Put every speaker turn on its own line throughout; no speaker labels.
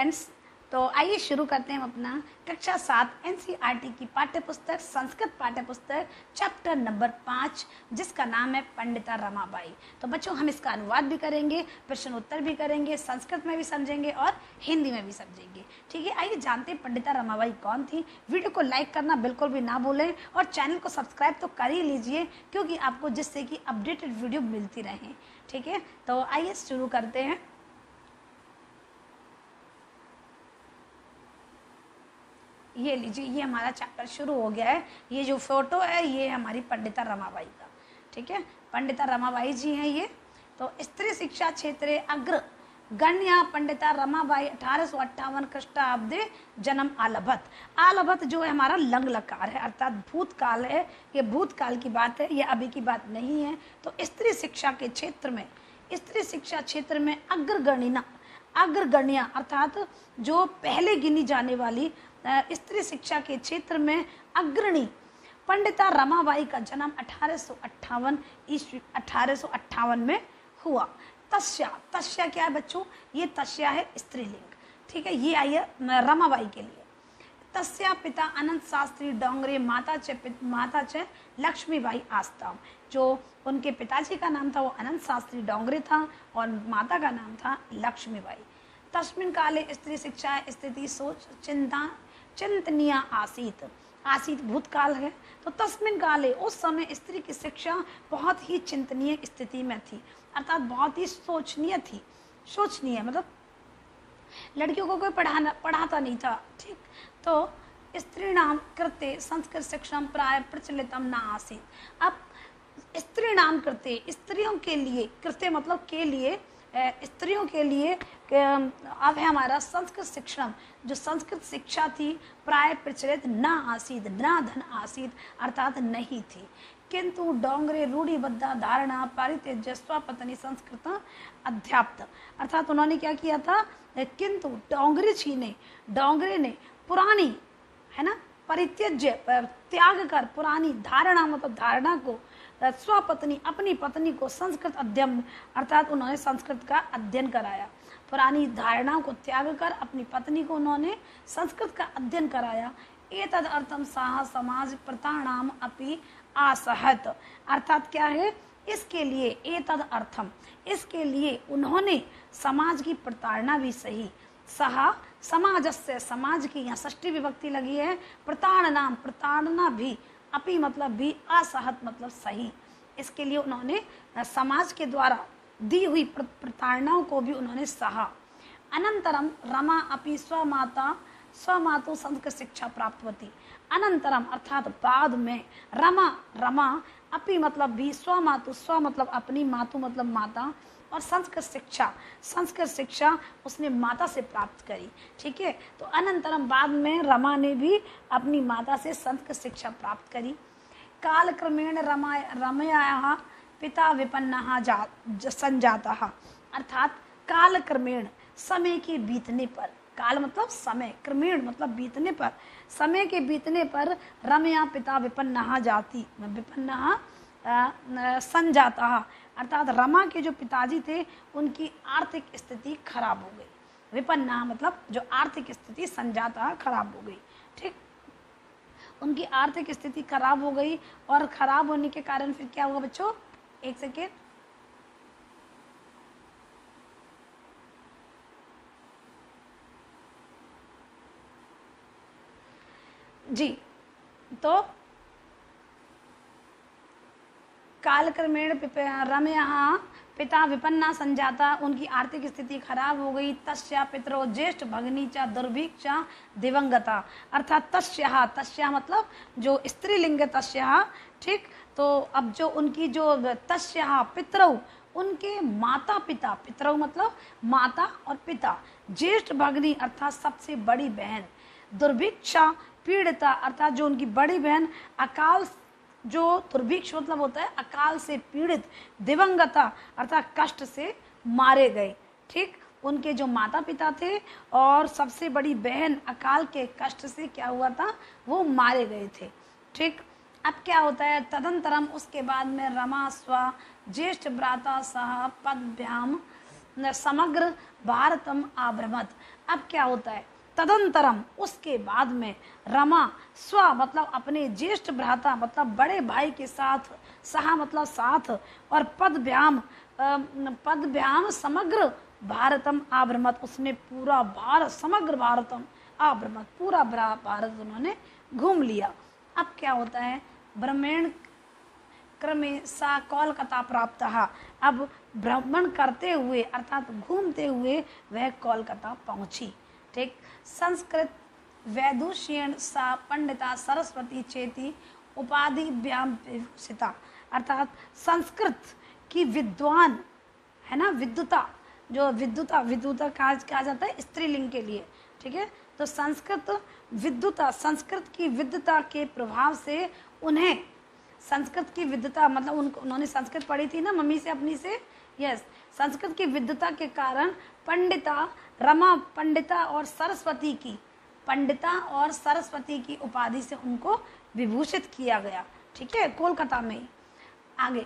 Friends, तो आइए शुरू करते हैं हम अपना कक्षा 7 एनसीईआरटी की पाठ्य पुस्तक संस्कृत पाठ्य पुस्तक चैप्टर नंबर 5 जिसका नाम है पंडिता रमाबाई। तो बच्चों, हम इसका अनुवाद भी करेंगे, प्रश्न उत्तर भी करेंगे, संस्कृत में भी समझेंगे और हिंदी में भी समझेंगे। ठीक है, आइए जानते हैं पंडिता रमाबाई कौन थी। वीडियो को लाइक करना बिल्कुल भी ना भूलें और चैनल को सब्सक्राइब तो कर ही लीजिए, क्योंकि आपको जिससे कि अपडेटेड वीडियो मिलती रहे। ठीक है, तो आइए शुरू करते हैं। ये लीजिए, ये हमारा चैप्टर शुरू हो गया है। ये जो फोटो है ये हमारी पंडिता रमाबाई का। ठीक है, पंडिता रमाबाई जी हैं ये। तो स्त्री शिक्षा क्षेत्रे अग्र गण्या पंडिता रमाबाई 1858 ख्रीष्टाब्दे जन्म आलभत। आलभत जो है हमारा लंग लकार है, अर्थात भूतकाल है। ये भूतकाल की बात है, ये अभी की बात नहीं है। तो स्त्री शिक्षा के क्षेत्र में, स्त्री शिक्षा क्षेत्र में अग्रगण्या अर्थात जो पहले गिनी जाने वाली स्त्री शिक्षा के क्षेत्र में अग्रणी पंडिता रमाबाई का जन्म 1858 में हुआ। तस्या क्या है बच्चों? ये तस्या है स्त्रीलिंग। ठीक है, ये आई है रमाबाई के लिए। तस्या पिता अनंत शास्त्री डोंगरे, माता च लक्ष्मीबाई आस्ताम। जो उनके पिताजी का नाम था वो अनंत शास्त्री डोंगरे था और माता का नाम था लक्ष्मीबाई। तस्मिन् काले स्त्री शिक्षा स्थिति सोच चिंतनीय आसीत भूतकाल है। तो तस्मिन् काले उस समय स्त्री की शिक्षा बहुत ही चिंतनीय स्थिति में थी, अर्थात बहुत ही सोचनीय मतलब लड़कियों को कोई पढ़ाता नहीं था। ठीक, तो स्त्रीणाम कृते संस्कृत शिक्षा प्राय प्रचलितम न आसीत। अब स्त्रीणाम कृते स्त्रियों के लिए, कृते मतलब के लिए, स्त्रियों के लिए अब है हमारा संस्कृत शिक्षण, जो संस्कृत शिक्षा थी प्राय प्रचलित न आसीत, न धन आसीत अर्थात नहीं थी। किंतु डोंगरे रूढ़िबद्ध धारणा परित्यज्य स्वपत्नी संस्कृत अध्याप्त। अर्थात उन्होंने क्या किया था, किंतु डोंगरे ने पुरानी है ना परित्यज्य त्याग कर, पुरानी धारणा मतलब धारणा को, स्वपत्नी अपनी पत्नी को संस्कृत अध्ययन अर्थात उन्होंने संस्कृत का अध्ययन कराया। पुरानी धारणाओं को त्याग कर अपनी पत्नी को उन्होंने संस्कृत का अध्ययन कराया। एतद अर्थम साह समाज प्रताणाम अपि आसहत। अर्थात क्या है, इसके लिए एतद अर्थम, इसके लिए उन्होंने समाज की प्रताड़ना भी सही। सहा समाजस्य, समाज की यहाँ षष्ठी विभक्ति लगी है। प्रताड़ना भी, अपि मतलब भी, असहत मतलब सही। इसके लिए उन्होंने समाज के द्वारा दी हुई प्रताड़नाओं को भी उन्होंने सहा। अनंतरम रमा अपि स्वमातु संस्कृत शिक्षा प्राप्त होती। अनंतरम अर्थात बाद में रमा अपि मतलब भी, स्व मतलब अपनी, मातु मतलब माता, और संस्कृत शिक्षा उसने माता से प्राप्त करी। ठीक है, तो अनंतरम बाद में रमा ने भी अपनी माता से संस्कृत शिक्षा प्राप्त करी। कालक्रमेण रमयाः पिता विपन्नः संजातः। अर्थात कालक्रमेण समय के बीतने पर, काल मतलब समय, क्रमेण मतलब बीतने पर, समय के बीतने पर रमया पिता विपन्नः संजातः। अर्थात रमा के जो पिताजी थे उनकी आर्थिक स्थिति खराब हो गई। विपन्ना मतलब जो आर्थिक स्थिति, संजाता खराब हो गई। ठीक, उनकी आर्थिक स्थिति खराब हो गई और खराब होने के कारण फिर क्या हुआ बच्चों, एक सेकेंड, जी, तो कालक्रमेण रमया पिता विपन्ना संजाता, उनकी आर्थिक स्थिति खराब हो गई। तस्या पितरो ज्येष्ठ भगनी चा दुर्भिक्षा दिवंगता। अर्थात तस्या मतलब जो स्त्रीलिंग तस्या। ठीक, तो अब जो उनकी जो तस्या पितरौ, उनके माता पिता, पितरौ मतलब माता और पिता, ज्येष्ठ भगनी अर्थात सबसे बड़ी बहन, दुर्भिक्षा पीड़िता अर्थात जो उनकी बड़ी बहन अकाल, जो दुर्भिक्ष मतलब होता है अकाल से पीड़ित, दिवंगता अर्थात कष्ट से मारे गए। ठीक, उनके जो माता पिता थे और सबसे बड़ी बहन अकाल के कष्ट से क्या हुआ था, वो मारे गए थे। ठीक, अब क्या होता है, तदंतरम उसके बाद में रमा स्व ज्येष्ठ भ्राता सह पदभ्याम समग्र भारतम आभ्रमत। अब क्या होता है, तदंतरम उसके बाद में रमा स्व मतलब अपने ज्येष्ठ भ्राता मतलब बड़े भाई के साथ, सहा मतलब साथ, और पदभ्याम समग्र भारतम आभ्रमत उसने पूरा भारत समग्र भारतम आभ्रमत पूरा भारत उन्होंने घूम लिया। अब क्या होता है, भ्रमण क्रमे सा कोलकाता प्राप्त। अब भ्रमण करते हुए अर्थात घूमते हुए वह कोलकाता पहुंची। ठीक, संस्कृत वैदुष्येण सा पंडिता सरस्वती चेती उपाधि विभूषिता। अर्थात संस्कृत की विद्वान है ना, विद्वता, जो विद्वता कहा जाता है स्त्रीलिंग के लिए। ठीक है, तो संस्कृत विद्वता, संस्कृत की विद्वता के प्रभाव से उन्हें, संस्कृत की विद्वता मतलब उन्होंने संस्कृत पढ़ी थी ना मम्मी से अपनी से, यस, संस्कृत की विद्वता के कारण पंडिता रमा पंडिता और सरस्वती की उपाधि से उनको विभूषित किया गया। ठीक है, कोलकाता में ही। आगे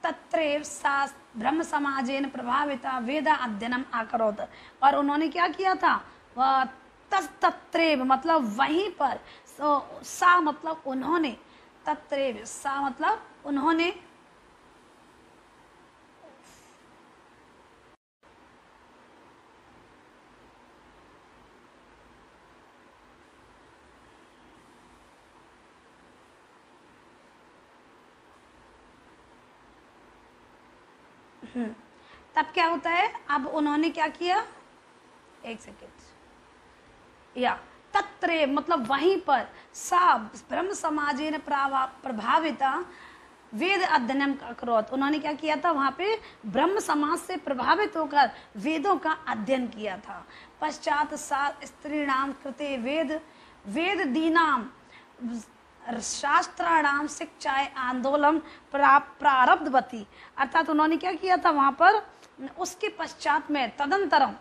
तत्रैव सा ब्रह्म समाजेन प्रभाविता वेद अध्ययनम आकरोत। और उन्होंने क्या किया था, वह तत्रैव मतलब वहीं पर, सा मतलब उन्होंने, तत्रैव सा मतलब उन्होंने, तब क्या होता है, अब उन्होंने क्या किया, एक सेकेंड, या तत्रे मतलब वहीं पर, सा ब्रह्म समाजेन प्रभाविता वेद अध्ययन करोत। उन्होंने क्या किया था, वहां पे ब्रह्म समाज से प्रभावित होकर वेदों का अध्ययन किया था। पश्चात सा स्त्रीणाम कृते वेद दीनाम शास्त्राणाम शिक्षाएं आंदोलन प्रारब्धवती। अर्थात उन्होंने क्या किया था वहां पर, उसके पश्चात में तदंतरम,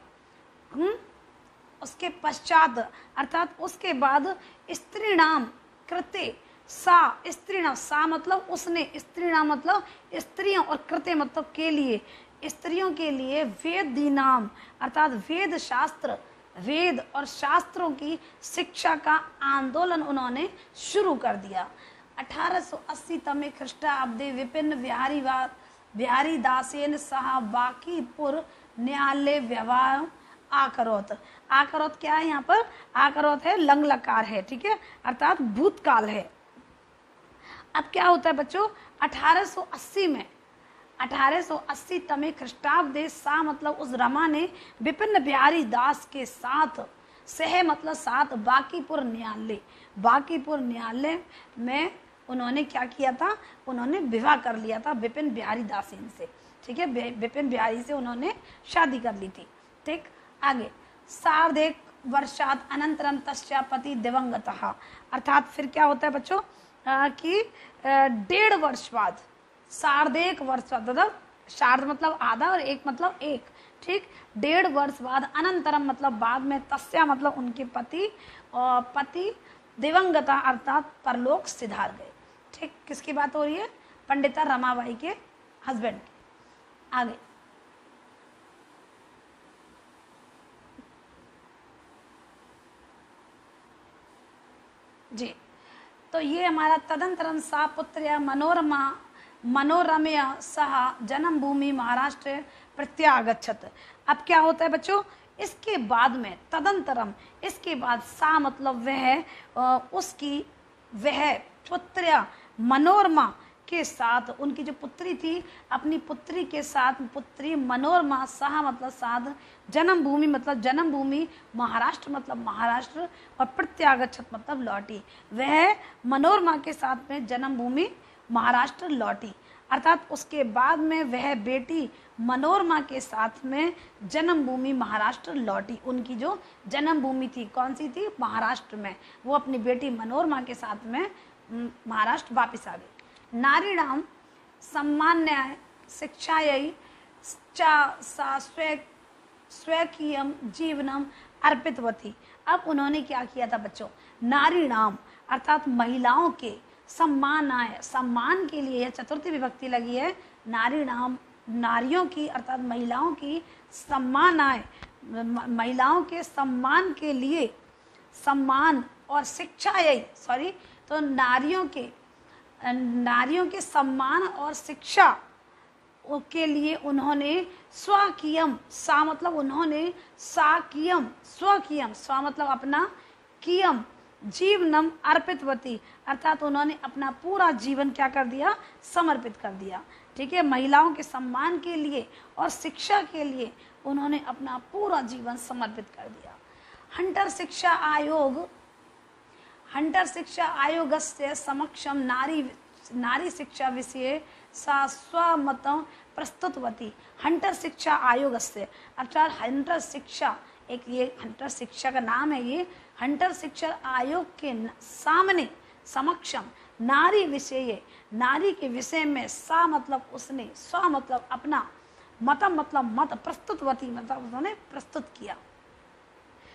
उसके पश्चात अर्थात उसके बाद स्त्रीणाम कृते सा, स्त्रीणाम सा मतलब उसने, स्त्रीणाम मतलब स्त्रियों, और कृते मतलब के लिए, स्त्रियों के लिए वेद दीनाम अर्थात वेद शास्त्र, वेद और शास्त्रों की शिक्षा का आंदोलन उन्होंने शुरू कर दिया। 1880 तमे ख्रीष्टाब्दे विपिन बिहारी दासेन सह बांकीपुर न्यायालय व्यवहार आकरोत। आकरोत क्या है यहाँ पर, आकरोत है लंग लकार है। ठीक है, अर्थात भूतकाल है। अब क्या होता है बच्चों, 1880 तमे ख्रीष्टाब्दे सा मतलब उस रमा ने विपिन बिहारी दास के साथ, सह मतलब साथ, बांकीपुर न्यायालय में उन्होंने क्या किया था, उन्होंने विवाह कर लिया था विपिन बिहारी दासीन से। ठीक है, विपिन बिहारी से उन्होंने शादी कर ली थी। ठीक, आगे सार्धेक वर्षात अनंतरम तस्या पति दिवंगतः। अर्थात फिर क्या होता है बच्चों कि 1.5 वर्ष बाद, सार्धेक वर्ष बाद, मतलब सार्ध मतलब आधा और एक मतलब एक। ठीक, 1.5 वर्ष बाद, अनंतरम मतलब बाद में, तस्या मतलब उनके पति दिवंगता अर्थात परलोक सिधार गए। ठीक, किसकी बात हो रही है, पंडिता रमाबाई के हस्बैंड की। आगे जी, तो ये हमारा तदंतरम सा पुत्र मनोरमया सह जन्मभूमि महाराष्ट्र प्रत्यागच्छत। अब क्या होता है बच्चों, इसके बाद में तदंतरम, इसके बाद सा मतलब वह पुत्र मनोरमा के साथ, उनकी जो पुत्री थी अपनी पुत्री के साथ, पुत्री मनोरमा सह मतलब साथ, जन्मभूमि मतलब जन्मभूमि, महाराष्ट्र मतलब महाराष्ट्र, और प्रत्यागच्छत मतलब लौटी। वह मनोरमा के साथ में जन्मभूमि महाराष्ट्र लौटी। अर्थात उसके बाद में वह बेटी मनोरमा के साथ में जन्मभूमि महाराष्ट्र लौटी। उनकी जो जन्मभूमि थी कौन सी थी, महाराष्ट्र में, वो अपनी बेटी मनोरमा के साथ में महाराष्ट्र वापिस आ गई। नारीणाम सम्मान्याय शिक्षायै सा स्वकीयम जीवनम अर्पितवती। अब उन्होंने क्या किया था बच्चों, नारी नाम अर्थात महिलाओं के सम्मानाय, सम्मान के लिए, यह चतुर्थी विभक्ति लगी है, नारी नाम, नारियों की अर्थात महिलाओं की सम्मानाय, महिलाओं के सम्मान के लिए, सम्मान और शिक्षा, यही सॉरी, तो नारियों के सम्मान और शिक्षा के लिए उन्होंने स्वकीयम, सा मतलब उन्होंने, साकियम स्वकीयम, स्व मतलब अपना, कियम जीवनम अर्पितवती, अर्थात उन्होंने अपना पूरा जीवन क्या कर दिया, समर्पित कर दिया। ठीक है, महिलाओं के सम्मान के लिए और शिक्षा के लिए उन्होंने अपना पूरा जीवन समर्पित कर दिया। हंटर शिक्षा आयोगस्य समक्षम नारी शिक्षा विषये सा स्वमतं प्रस्तुतवती। हंटर शिक्षा आयोगस्य अर्थात हंटर शिक्षा, एक ये हंटर शिक्षा का नाम है, ये हंटर शिक्षा आयोग के सामने, समक्षम, नारी विषय, नारी के विषय में, सा मतलब उसने, स्व मतलब अपना, मतम मतलब मत, प्रस्तुतवती मतलब उन्होंने प्रस्तुत किया।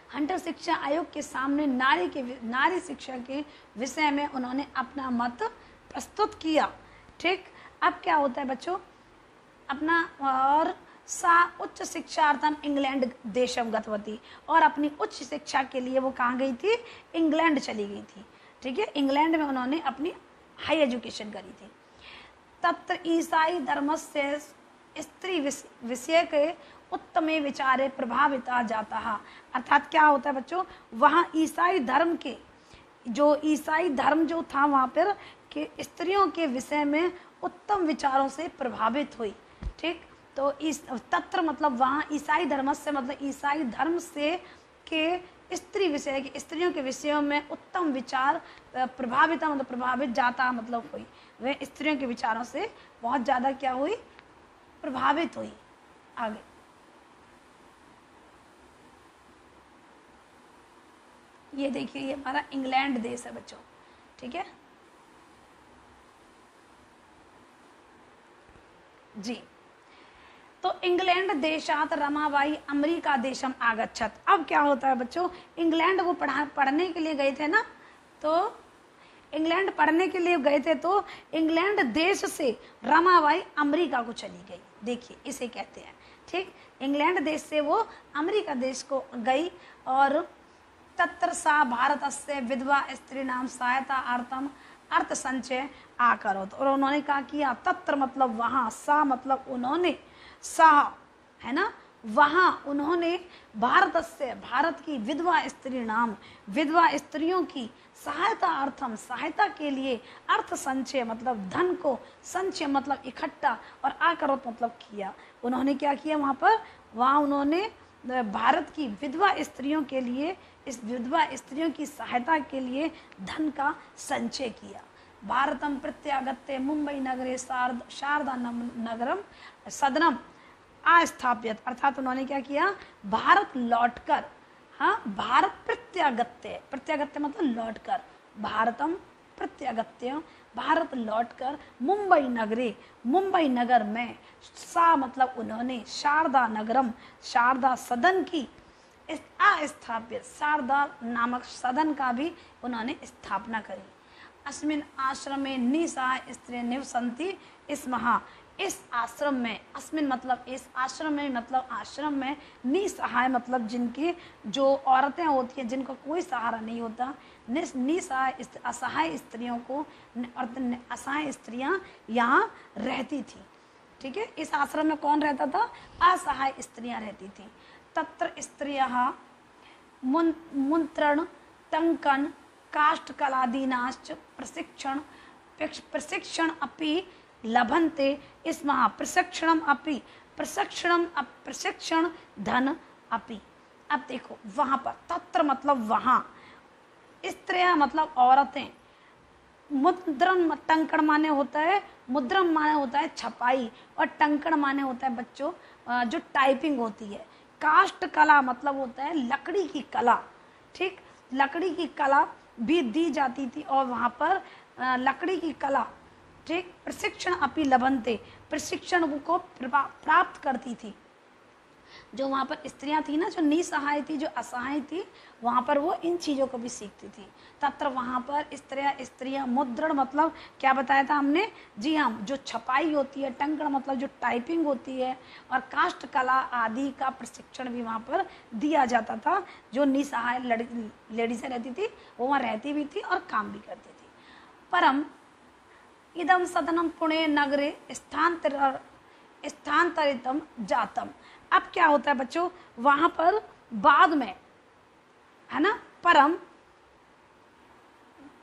हंटर शिक्षा आयोग के सामने नारी शिक्षा के विषय में उन्होंने अपना मत प्रस्तुत किया। ठीक, अब क्या होता है बच्चों, अपना, और सा उच्च शिक्षार्थम इंग्लैंड देशम गतवती, और अपनी उच्च शिक्षा के लिए वो कहाँ गई थी, इंग्लैंड चली गई थी। ठीक है, इंग्लैंड में उन्होंने अपनी हाई एजुकेशन करी थी। तत्र ईसाई धर्म से स्त्री विषय के उत्तमे विचारे प्रभाविता जाता है। अर्थात क्या होता है बच्चों, वहाँ ईसाई धर्म के, जो ईसाई धर्म जो था वहाँ पर कि स्त्रियों के विषय में उत्तम विचारों से प्रभावित हुई। ठीक, तो इस तत्र मतलब वहाँ, ईसाई धर्म से मतलब ईसाई धर्म से के स्त्री विषय के, स्त्रियों के विषयों में उत्तम विचार प्रभावित मतलब प्रभावित जाता मतलब हुई, वे स्त्रियों के विचारों से बहुत ज़्यादा क्या हुई, प्रभावित हुई। आगे ये देखिए, ये हमारा इंग्लैंड देश है बच्चों। ठीक है जी, तो इंग्लैंड देशात रमाबाई अमेरिका देशम आगच्छत। अब क्या होता है बच्चों, इंग्लैंड वो पढ़ने के लिए गए थे ना, तो इंग्लैंड पढ़ने के लिए गए थे, तो इंग्लैंड देश से रमाबाई अमेरिका को चली गई। देखिए इसे कहते हैं। ठीक, इंग्लैंड देश से वो अमेरिका देश को गई, और तत्र सा भारतस्य विधवा स्त्री नाम सहायता अर्थम अर्थ संचय आकरोत। और उन्होंने क्या किया, तत्र मतलब वहाँ, सा मतलब उन्होंने, सा है ना, वहाँ उन्होंने भारतस्य, भारत की विधवा स्त्री नाम, विधवा स्त्रियों की सहायता अर्थम, सहायता के लिए, अर्थ संचय मतलब धन को, संचय मतलब इकट्ठा, और आकरोत मतलब किया। उन्होंने क्या किया वहाँ पर, वहाँ उन्होंने भारत की विधवा स्त्रियों के लिए, इस विधवा स्त्रियों की सहायता के लिए धन का संचय किया। भारतम प्रत्यागत्य मुंबई नगरे शारदा नगरम सदनम आस्थापित। अर्थात उन्होंने क्या किया, भारत लौटकर, हाँ, भारत प्रत्यागत्य, प्रत्यागत्य मतलब लौटकर, भारतम प्रत्यागत्य भारत लौटकर मुंबई नगरे, मुंबई नगर में, सा मतलब उन्होंने, शारदा नगरम शारदा सदन की अस्थापित, शारदा नामक सदन का भी उन्होंने स्थापना करी। अस्मिन आश्रम में निसहाय स्त्री निवसंती स्महा। इस आश्रम में, अस्मिन मतलब इस आश्रम में, मतलब आश्रम में, निसहाय मतलब जिनकी, जो औरतें होती हैं जिनको कोई सहारा नहीं होता, निसहाय असहाय स्त्रियों को, असहाय स्त्रियां यहाँ रहती थी। ठीक है, इस आश्रम में कौन रहता था, असहाय स्त्रियां रहती थी। तत्र स्त्रियः मुद्रण टंकन काष्ठकलादीनाश्च प्रशिक्षण अपि लभन्ते स्म। प्रशिक्षण धन अपि। अब देखो वहां पर, तत्र मतलब वहां, स्त्रियां मतलब औरतें, मुद्रण टंकण माने होता है, मुद्रण माने होता है छपाई, और टंकण माने होता है बच्चों जो टाइपिंग होती है। काष्ठ कला मतलब होता है लकड़ी की कला। ठीक, लकड़ी की कला भी दी जाती थी, और वहां पर लकड़ी की कला, ठीक, प्रशिक्षण अपि लभन्ते, प्रशिक्षण को प्राप्त करती थी। जो वहाँ पर स्त्रियां थी ना, जो निसहाय थी, जो असहाय थी, वहाँ पर वो इन चीज़ों को भी सीखती थी। तत्र वहाँ पर स्त्रियां मुद्रण मतलब क्या बताया था हमने, जी हाँ, जो छपाई होती है, टंकण मतलब जो टाइपिंग होती है, और काष्ठ कला आदि का प्रशिक्षण भी वहाँ पर दिया जाता था। जो निसहाय लेडीज़ें रहती थी वो वहाँ रहती भी थी और काम भी करती थी। परम इदम सदनम पुणे नगरे स्थानांतरितम जातम। अब क्या होता है बच्चों, वहां पर बाद में, है ना,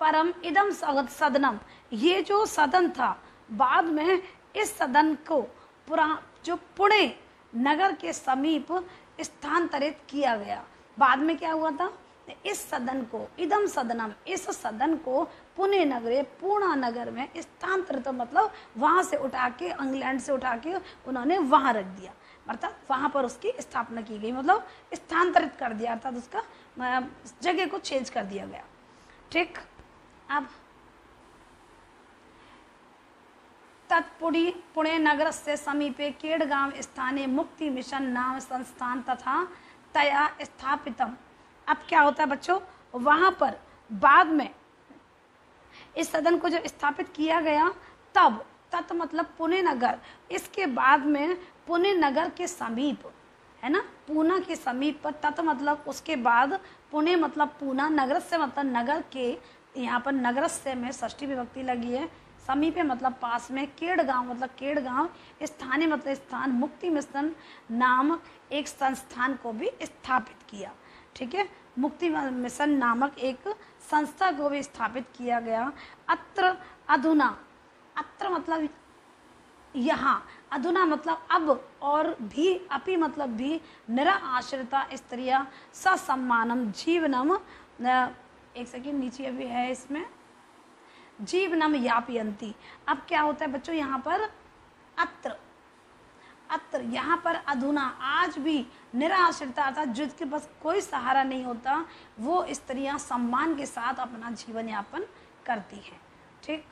परम इदम सदनम, ये जो सदन था, बाद में इस सदन को जो पुणे नगर के समीप स्थानांतरित किया गया। बाद में क्या हुआ था, इस सदन को, इदम सदनम, इस सदन को पुणे नगरे, पूर्णा नगर में स्थानांतरित मतलब वहां से उठा के, इंग्लैंड से उठा के उन्होंने वहां रख दिया, अर्थात वहां पर उसकी स्थापना की गई, मतलब स्थानांतरित कर दिया, अर्थात उसका जगह को चेंज कर दिया गया। ठीक, अब पुणे नगर से समीपे केड़गांव स्थानीय मुक्ति मिशन नाम संस्थान तथा तया स्थापितम। अब क्या होता है बच्चों, वहां पर बाद में इस सदन को जब स्थापित किया गया, तब तत् मतलब पुणे नगर, इसके बाद में पुणे नगर के समीप, है ना, पूना के समीप पर, तत् मतलब उसके बाद, पुणे मतलब पूना, नगर से मतलब नगर के, यहाँ पर नगर से में षष्ठी विभक्ति लगी है, समीप मतलब पास में, केड़गांव मतलब केड़गांव, स्थानीय मतलब स्थान, मुक्ति मिशन नामक एक संस्थान को भी स्थापित किया। ठीक है, मुक्ति मिशन नामक एक संस्था को भी स्थापित किया गया। अत्र अधुना, अत्र मतलब यहाँ, अधुना मतलब अब, और भी, अपि मतलब भी, निरा आश्रिता स्त्रियां ससम्मानम जीवनम, एक सेकंड नीचे अभी है इसमें, जीवनम यापयंती। अब क्या होता है बच्चों, यहाँ पर अत्र, यहाँ पर अधुना, आज भी, निराश्रिता अर्थात जिसके पास कोई सहारा नहीं होता, वो स्त्रियां सम्मान के साथ अपना जीवन यापन करती हैं। ठीक,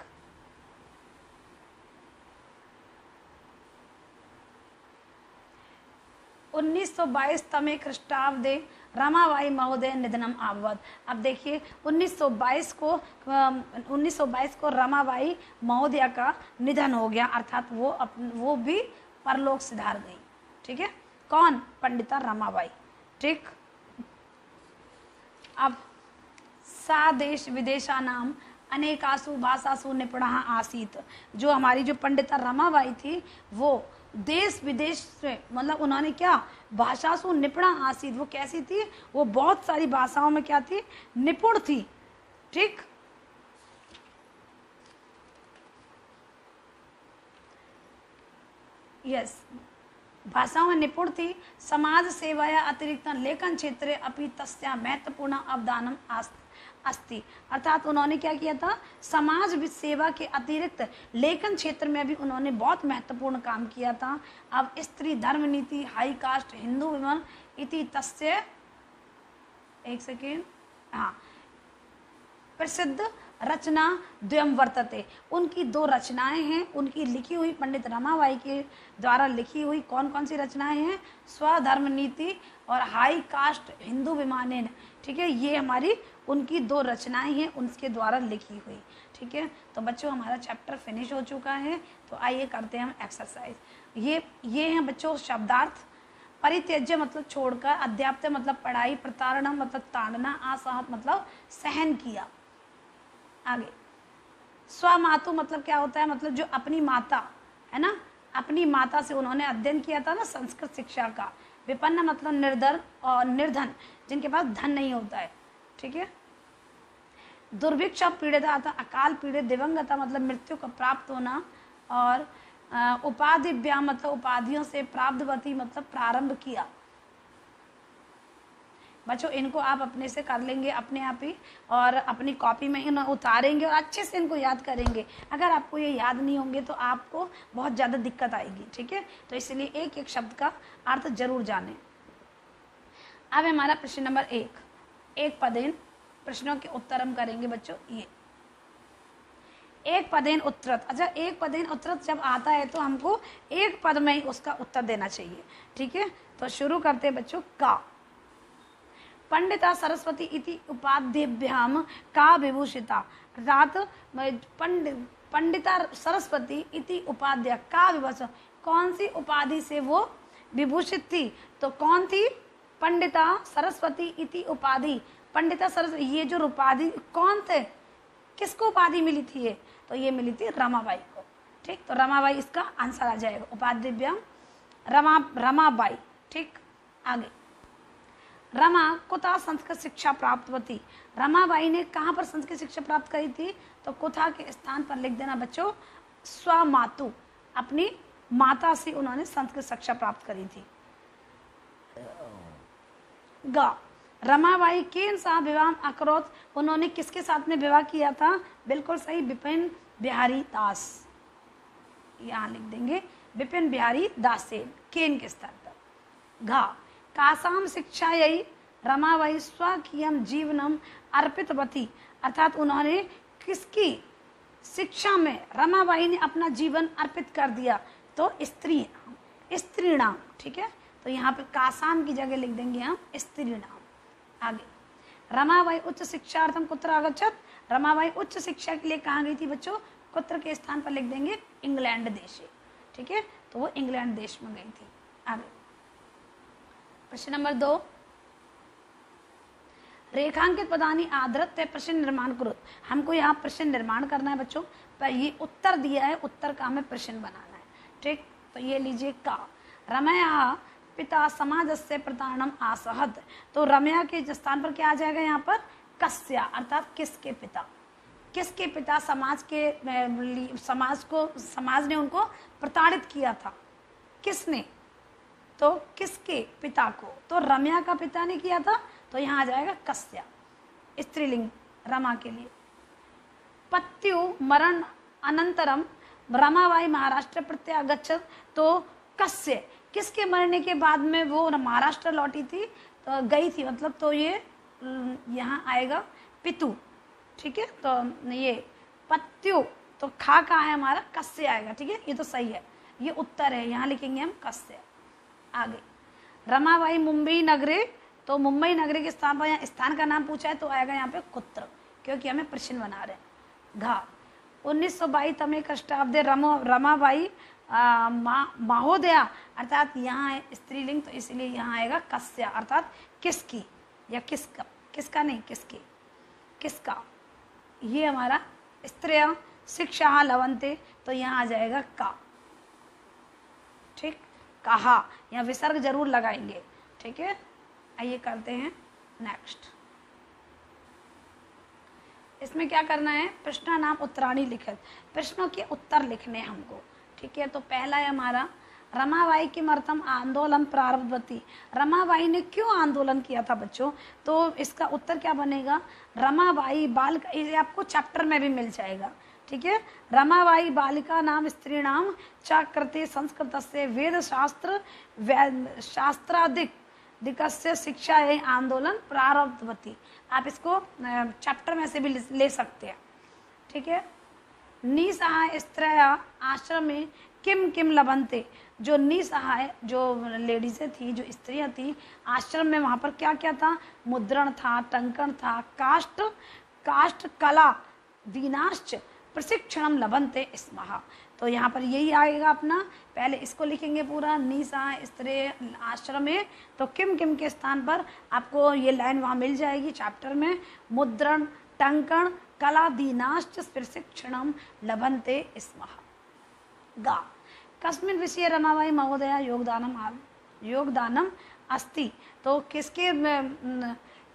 उन्नीस 1922 तमे ख्रीष्टाब्दे रमाबाई महोदय निधनम अभवत। अब देखिए 1922 को रमाबाई महोदया का निधन हो गया, अर्थात वो भी परलोक सिधार गई। ठीक है, कौन, पंडिता रमाबाई। ठीक, अब सा देश विदेशा नाम अनेकासु भाषासु निपुणा आसीत। जो हमारी जो पंडिता रमाबाई थी, वो देश विदेश से, मतलब उन्होंने क्या, भाषासु निपुणा आसीत, वो कैसी थी, वो बहुत सारी भाषाओं में क्या थी, निपुण थी। ठीक, यस, भाषाओं में निपुण थी। समाज सेवाया अतिरिक्त लेखन क्षेत्रे अपि तस्या महत्वपूर्ण अवदानम अस्ति। अर्थात उन्होंने क्या किया था, समाज सेवा के अतिरिक्त लेखन क्षेत्र में भी उन्होंने बहुत महत्वपूर्ण काम किया था। अब स्त्री धर्म नीति, हाई कास्ट, हिंदू विमन इति तस्य, एक सेकेंड, हाँ, प्रसिद्ध रचना द्वयम वर्तते। उनकी दो रचनाएं हैं, उनकी लिखी हुई, पंडित रमाबाई के द्वारा लिखी हुई कौन कौन सी रचनाएं हैं, स्वधर्म नीति और हाई कास्ट हिंदू विमानेन। ठीक है, ये हमारी उनकी दो रचनाएं हैं, उनके द्वारा लिखी हुई। ठीक है, तो बच्चों हमारा चैप्टर फिनिश हो चुका है, तो आइए करते हैं हम एक्सरसाइज। ये हैं बच्चों शब्दार्थ। परित्यज्य मतलब छोड़कर, अध्याप्त मतलब पढ़ाई, प्रताड़ना मतलब ताड़ना, असहत मतलब सहन किया। आगे स्वमातु मतलब क्या होता है, मतलब जो अपनी माता है ना, अपनी माता से उन्होंने अध्ययन किया था ना संस्कृत शिक्षा का। विपन्न मतलब निर्धन और निर्धन, जिनके पास धन नहीं होता है। ठीक है, दुर्भिक्ष पीड़िता था, अकाल पीड़ित, दिवंगता मतलब मृत्यु का प्राप्त होना, और उपाधिभ्या मतलब उपाधियों से, प्रारब्धवती मतलब प्रारंभ किया। बच्चों इनको आप अपने से कर लेंगे अपने आप ही, और अपनी कॉपी में इन्हें उतारेंगे और अच्छे से इनको याद करेंगे। अगर आपको ये याद नहीं होंगे तो आपको बहुत ज़्यादा दिक्कत आएगी। ठीक है, तो इसलिए एक एक शब्द का अर्थ जरूर जानें। अब हमारा प्रश्न नंबर 1, एक पदेन प्रश्नों के उत्तर हम करेंगे बच्चों। ये एक पदेन उत्तरत। अच्छा, एक पदेन उत्तरत जब आता है तो हमको एक पद में ही उसका उत्तर देना चाहिए। ठीक है, तो शुरू करते हैं बच्चों। का पंडिता सरस्वती इति उपाध्यभ्याम का विभूषिता, अर्थात पंडिता सरस्वती इति उपाध्या का विभूषिता, कौन सी उपाधि से वो विभूषित थी? तो कौन थी? पंडिता सरस्वती इति उपाधि। पंडिता सरस्वती, ये जो उपाधि कौन थे, किसको उपाधि मिली थी ये? तो ये मिली थी रमाबाई को। ठीक, तो रमाबाई इसका आंसर आ जाएगा, उपाध्यभ्याम रमाबाई। ठीक, आगे रमा कुथा संस्कृत शिक्षा प्राप्त होती। रमाबाई ने कहाँ पर संस्कृत शिक्षा प्राप्त करी थी? तो कुथा के स्थान पर लिख देना बच्चों, स्वमातु, अपनी माता से उन्होंने संस्कृत शिक्षा प्राप्त करी थी। गा रमाबाई किन सा विवाह अकरोत, उन्होंने किसके साथ में विवाह किया था? बिल्कुल सही, विपिन बिहारी दास। यहाँ लिख देंगे विपिन बिहारी दास से, केन के स्थान पर। घा कासाम शिक्षा यही रमाबाई स्वकीयम जीवनम अर्पितवती, अर्थात उन्होंने किसकी शिक्षा में रमाबाई ने अपना जीवन अर्पित कर दिया? तो स्त्री नाम। ठीक है, तो यहाँ पे कासाम की जगह लिख देंगे हम स्त्री नाम। आगे रमाबाई उच्च शिक्षार्थम कुत्र आगच्छत, रमाबाई उच्च शिक्षा के लिए कहाँ गई थी बच्चों? कुत्र के स्थान पर लिख देंगे इंग्लैंड देश। ठीक है, तो वो इंग्लैंड देश में गई थी। आगे प्रश्न नंबर 2, रेखांकित पदानी आधृत्य प्रश्न निर्माण करो। हमको यहाँ प्रश्न निर्माण करना है बच्चों, पर ये उत्तर दिया है, उत्तर का हमें प्रश्न बनाना है। ठीक, तो ये लीजिए का रमया पिता समाज से प्रताड़नम आसहत, तो रमया के स्थान पर क्या आ जाएगा यहाँ पर? कस्या, अर्थात किसके पिता। किसके पिता समाज ने उनको प्रताड़ित किया था? किसने? तो किसके पिता को? तो रम्या का पिता ने किया था, तो यहाँ आ जाएगा कस्या, स्त्रीलिंग रमा के लिए। पत्यु मरण अनंतरम रमाबाई महाराष्ट्र प्रत्यागच्छत, तो कस्य, किसके मरने के बाद में वो महाराष्ट्र लौटी थी, तो गई थी मतलब, तो ये यहाँ आएगा पितु। ठीक है, तो ये पत्यु, तो खा का है हमारा, कस्य आएगा। ठीक है, ये तो सही है, ये उत्तर है, यहाँ लिखेंगे हम कस्य। आगे रमाबाई मुंबई नगरे, तो मुंबई नगरी के स्थान पर, यहाँ स्थान का नाम पूछा है तो आएगा यहाँ पे कुत्र, क्योंकि हमें प्रश्न बना रहे हैं। घा 1922 तमे ख्रीष्टाब्दे रमाबाई महोदया, अर्थात यहाँ है स्त्रीलिंग, तो इसलिए यहाँ आएगा कस्या, अर्थात किसकी या किसका, किसका नहीं किसकी, किसका। ये हमारा स्त्रिया शिक्षा लवंते, तो यहाँ आ जाएगा का। ठीक, कहा, यहाँ विसर्ग जरूर लगाएंगे। ठीक है, आइए करते हैं नेक्स्ट। इसमें क्या करना है? प्रश्न नाम उत्तराणी लिखित, प्रश्नों के उत्तर लिखने हमको। ठीक है, तो पहला है हमारा रमाबाई किमर्थम आंदोलन प्रारब्धवती, रमाबाई ने क्यों आंदोलन किया था बच्चों? तो इसका उत्तर क्या बनेगा? रमाबाई बालिका, ये आपको चैप्टर में भी मिल जाएगा। ठीक है, रमाबाई बालिका नाम स्त्री नाम चाकृति संस्कृत से वेद शास्त्र शास्त्राधिक दिकस्य शिक्षा आंदोलन प्रारब्धवती, आप इसको चैप्टर में से भी ले सकते हैं। ठीक है, निसहाय स्त्रया आश्रम में किम किम लभन्ते, जो निसहाय जो लेडीजें थी, जो स्त्रियां थी आश्रम में, वहाँ पर क्या क्या था? मुद्रण था, टंकन था, काष्ठ कला दीनाश्च प्रशिक्षणम लभन्ते स्मः, तो यहाँ पर यही आएगा अपना। पहले इसको लिखेंगे पूरा, निसहाय स्त्री आश्रम में, तो किम किम के स्थान पर आपको ये लाइन वहाँ मिल जाएगी चैप्टर में। मुद्रण टंकन कला दीनाश्च प्रशिक्षणम लभन्ते स्मः। गा कस्मिन् विषये रमाबाई महोदया योगदानम अस्ति, तो किसके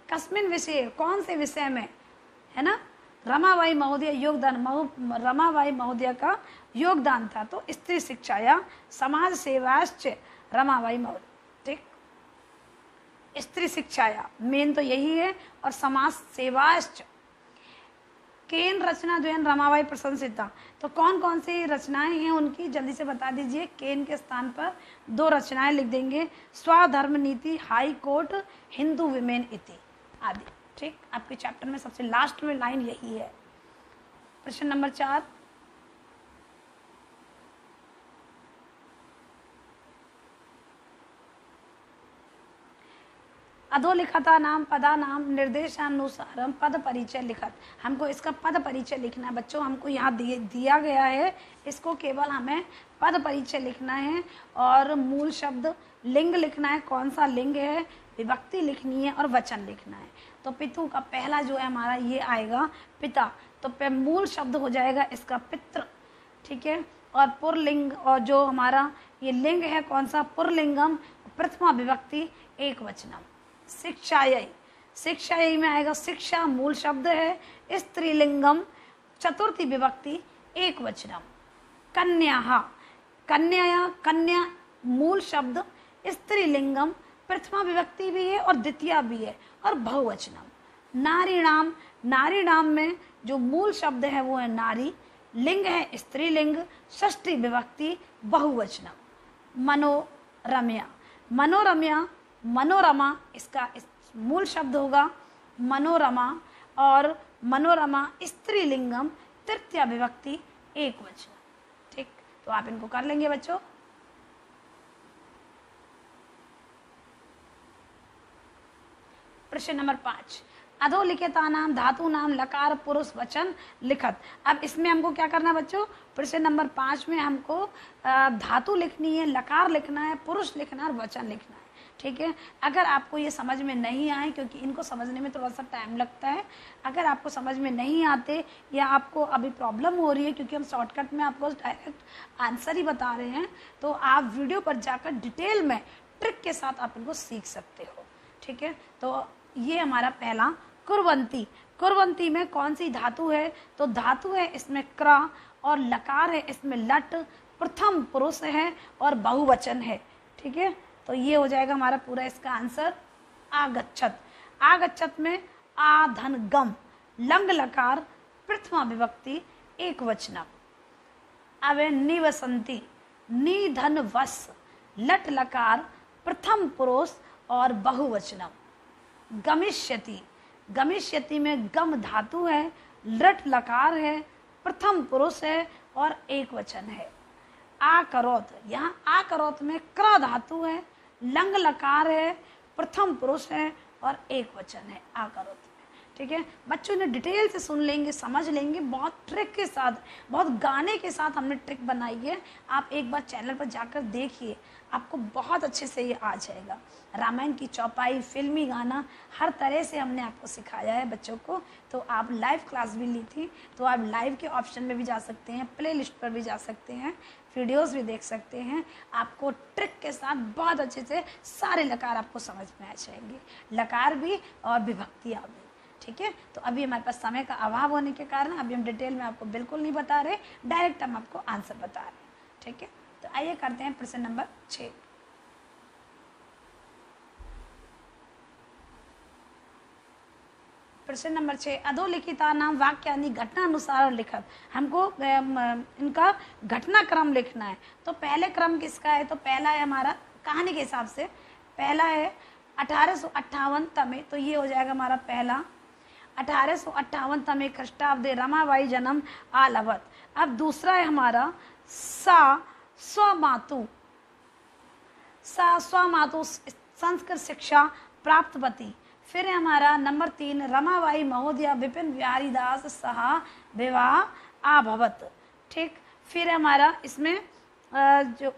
कस्मिन् विषय, कौन से विषय में है ना? रमाबाई महोदय योगदान, रमाबाई महोदय का योगदान था, तो स्त्री शिक्षा या समाज सेवाश्च रमाबाई महोदय। ठीक, स्त्री शिक्षा या मेन तो यही है, और समाज सेवाश्च। केन रचना द्वयन रमाबाई प्रशंसिता, तो कौन कौन सी रचनाएं हैं उनकी, जल्दी से बता दीजिए। केन के स्थान पर 2 रचनाएं लिख देंगे, स्वधर्म नीति, हाई कोर्ट, हिंदू विमेन इति आदि। ठीक, आपके चैप्टर में सबसे लास्ट में लाइन यही है। प्रश्न नंबर 4, अधोलिखता नाम पदा नाम निर्देशानुसारम पद परिचय लिखत। हमको इसका पद परिचय लिखना है बच्चों, हमको यहाँ दिया गया है, इसको केवल हमें पद परिचय लिखना है और मूल शब्द लिंग लिखना है, कौन सा लिंग है, विभक्ति लिखनी है और वचन लिखना है। तो पितु का पहला जो है हमारा ये आएगा पिता, तो मूल शब्द हो जाएगा इसका पितृ, ठीक है। और पुरलिंग, और जो हमारा ये लिंग है कौन सा, पुरलिंगम, प्रथमा विभक्ति एक वचनम। शिक्षायै, शिक्षायै में आएगा शिक्षा मूल शब्द है, स्त्रीलिंगम चतुर्थी विभक्ति एक वचनम। कन्या, कन्या, कन्या मूल शब्द, स्त्रीलिंगम प्रथमा विभक्ति भी है और द्वितीय भी है और बहुवचनम। नारीणाम, नारीणाम में जो मूल शब्द है वो है नारी, लिंग है स्त्रीलिंग, षष्ठी विभक्ति बहुवचनम। मनोरम्या, मनोरम्या, मनोरमा इसका मूल शब्द होगा मनोरमा, और मनोरमा स्त्रीलिंगम तृतीय विभक्ति एक वचन, ठीक। तो आप इनको कर लेंगे बच्चों। प्रश्न नंबर 5, अधोलिखिता नाम धातु नाम लकार पुरुष वचन लिखत। अब इसमें हमको क्या करना है बच्चों, प्रश्न नंबर 5 में हमको धातु लिखनी है, लकार लिखना है, पुरुष लिखना है और वचन लिखना है, ठीक है। अगर आपको ये समझ में नहीं आए, क्योंकि इनको समझने में थोड़ा सा टाइम लगता है, अगर आपको समझ में नहीं आते या आपको अभी प्रॉब्लम हो रही है, क्योंकि हम शॉर्टकट में आपको डायरेक्ट आंसर ही बता रहे हैं, तो आप वीडियो पर जाकर डिटेल में ट्रिक के साथ आप इनको सीख सकते हो, ठीक है। तो ये हमारा पहला कुर्वंती, कुर्वंती में कौन सी धातु है, तो धातु है इसमें क्र और लकार है इसमें लट, प्रथम पुरुष है और बहुवचन है, ठीक है। तो ये हो जाएगा हमारा पूरा इसका आंसर आगच्छत। आगच्छत में आ धन गम, लंग लकार प्रथमा विभक्ति एक वचनम। अब निवसंती, नी धन वस, लट लकार प्रथम पुरुष और बहुवचनम। गमिष्यति, गमिष्यति में गम धातु है, लट लकार है, प्रथम पुरुष है और एक वचन है। आकरोत, यहाँ आकरोत में क्र धातु है, लंग लकार है, प्रथम पुरुष है और एक वचन है आकरोत में, ठीक है। बच्चों ने डिटेल से सुन लेंगे, समझ लेंगे, बहुत ट्रिक के साथ, बहुत गाने के साथ हमने ट्रिक बनाई है। आप एक बार चैनल पर जाकर देखिए, आपको बहुत अच्छे से ये आ जाएगा। रामायण की चौपाई, फिल्मी गाना, हर तरह से हमने आपको सिखाया है बच्चों को। तो आप लाइव क्लास भी ली थी, तो आप लाइव के ऑप्शन में भी जा सकते हैं, प्ले लिस्ट पर भी जा सकते हैं, वीडियोस भी देख सकते हैं। आपको ट्रिक के साथ बहुत अच्छे से सारे लकार आपको समझ में आ जाएंगे, लकार भी और विभक्तियाँ भी, ठीक है। तो अभी हमारे पास समय का अभाव होने के कारण अभी हम डिटेल में आपको बिल्कुल नहीं बता रहे, डायरेक्ट हम आपको आंसर बता रहे हैं, ठीक है। तो आइए करते हैं प्रश्न नंबर 6। प्रश्न नंबर 6, अधोलिखिता नाम वाक्यानि घटनानुसार लिखत। हमको इनका घटनाक्रम लिखना है। तो पहले क्रम किसका है, तो पहला है हमारा कहानी के हिसाब से, पहला है 1858 तमे, तो ये हो जाएगा हमारा पहला 1858 तमे ख्रीष्टाब्दे रमाबाई जन्म आलवत। अब दूसरा है हमारा सा स्वमातु, सा स्वमातु संस्कृत शिक्षा प्राप्तवती। फिर है हमारा नंबर 3 रमाबाई महोदया विपिन बिहारी दास सह विवाह आभवत, ठीक। फिर हमारा इसमें जो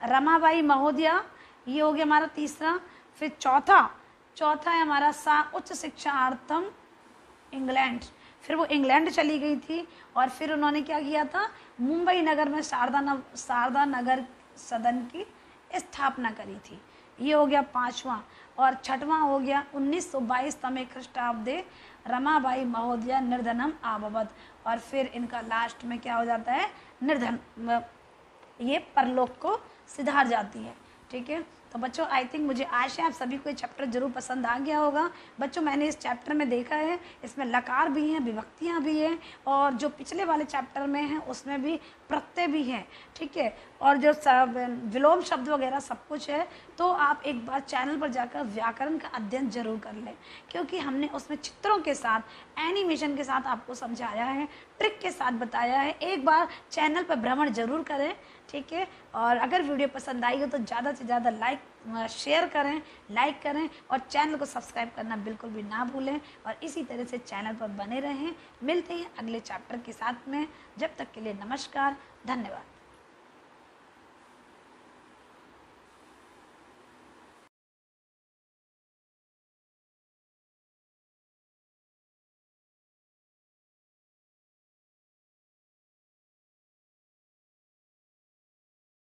रमाबाई महोदया, ये हो गया हमारा तीसरा। फिर चौथा है हमारा सा उच्च शिक्षार्थम इंग्लैंड, फिर वो इंग्लैंड चली गई थी और फिर उन्होंने क्या किया था, मुंबई नगर में शारदा नगर सदन की स्थापना करी थी। ये हो गया 5वां। और 6वां हो गया 1922 तमे ख्रीष्टाब्दे रमाबाई महोदया निर्धनम आभवत। और फिर इनका लास्ट में क्या हो जाता है, निर्धन, ये परलोक को सिधार जाती है, ठीक है। तो बच्चों आई थिंक, मुझे आशा है आप सभी को ये चैप्टर जरूर पसंद आ गया होगा। बच्चों मैंने इस चैप्टर में देखा है, इसमें लकार भी हैं, विभक्तियाँ भी हैं, और जो पिछले वाले चैप्टर में हैं उसमें भी प्रत्यय भी हैं, ठीक है। और जो विलोम शब्द वगैरह सब कुछ है। तो आप एक बार चैनल पर जाकर व्याकरण का अध्ययन जरूर कर लें, क्योंकि हमने उसमें चित्रों के साथ, एनिमेशन के साथ आपको समझाया है, ट्रिक के साथ बताया है। एक बार चैनल पर भ्रमण जरूर करें, ठीक है। और अगर वीडियो पसंद आई हो तो ज़्यादा से ज़्यादा शेयर करें, लाइक करें और चैनल को सब्सक्राइब करना बिल्कुल भी ना भूलें और इसी तरह से चैनल पर बने रहें। मिलते हैं अगले चैप्टर के साथ में, जब तक के लिए नमस्कार, धन्यवाद।